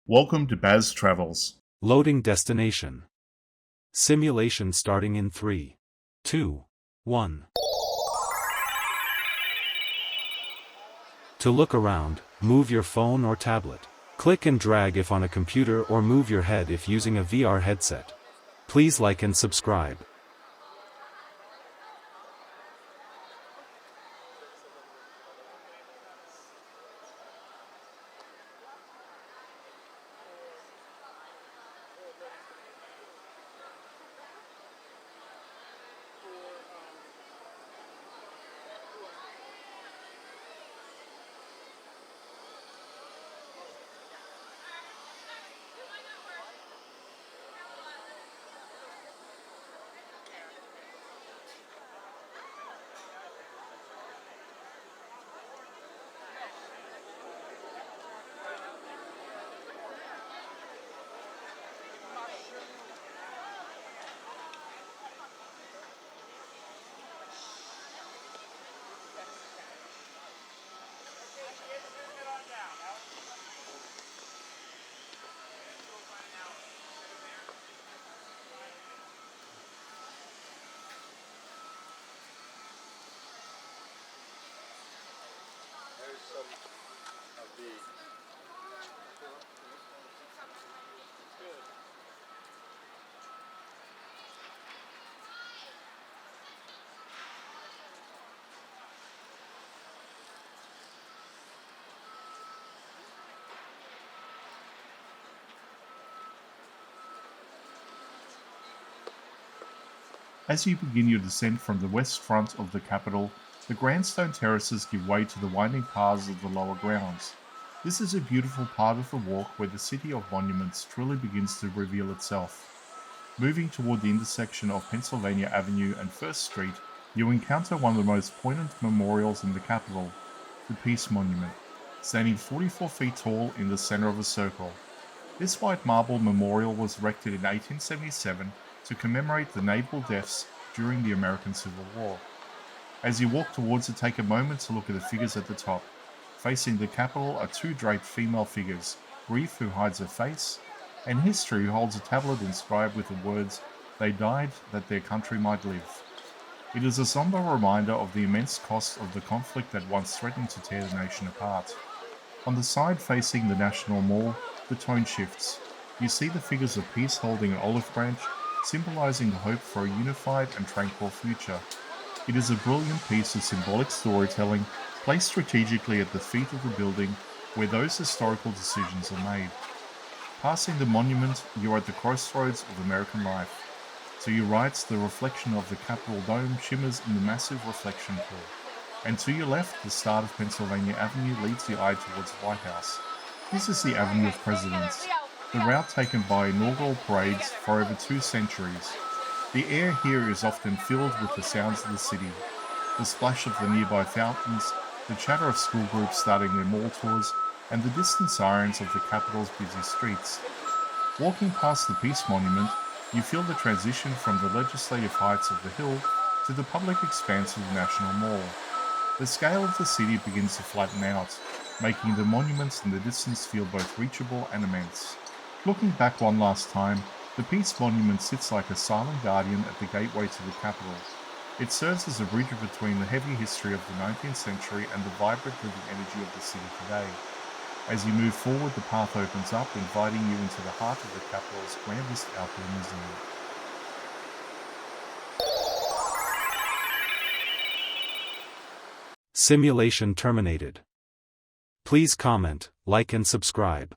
Welcome to Baz Travels. Loading destination. Simulation starting in 3, 2, 1. To look around, move your phone or tablet. Click and drag if on a computer or move your head if using a VR headset. Please like and subscribe. As you begin your descent from the west front of the Capitol, the grandstone terraces give way to the winding paths of the lower grounds. This is a beautiful part of the walk where the city of monuments truly begins to reveal itself. Moving toward the intersection of Pennsylvania Avenue and First Street, you encounter one of the most poignant memorials in the Capitol, the Peace Monument, standing 44 feet tall in the center of a circle. This white marble memorial was erected in 1877 to commemorate the naval deaths during the American Civil War. As you walk towards it, take a moment to look at the figures at the top. Facing the Capitol are two draped female figures, Grief, who hides her face, and History, who holds a tablet inscribed with the words, "They died that their country might live." It is a somber reminder of the immense cost of the conflict that once threatened to tear the nation apart. On the side facing the National Mall, the tone shifts. You see the figures of peace holding an olive branch, symbolizing the hope for a unified and tranquil future. It is a brilliant piece of symbolic storytelling placed strategically at the feet of the building where those historical decisions are made. Passing the monument, you are at the crossroads of American life. To your right, the reflection of the Capitol dome shimmers in the massive reflection pool. And to your left, the start of Pennsylvania Avenue leads the eye towards the White House. This is the Avenue of Presidents, the route taken by inaugural parades for over 2 centuries. The air here is often filled with the sounds of the city, the splash of the nearby fountains, the chatter of school groups starting their mall tours, and the distant sirens of the Capitol's busy streets. Walking past the Peace Monument, you feel the transition from the legislative heights of the hill to the public expanse of the National Mall. The scale of the city begins to flatten out, making the monuments in the distance feel both reachable and immense. Looking back one last time, the Peace Monument sits like a silent guardian at the gateway to the Capitol. It serves as a bridge between the heavy history of the 19th century and the vibrant living energy of the city today. As you move forward, the path opens up, inviting you into the heart of the Capitol's grandest outdoor museum. Simulation terminated. Please comment, like and subscribe.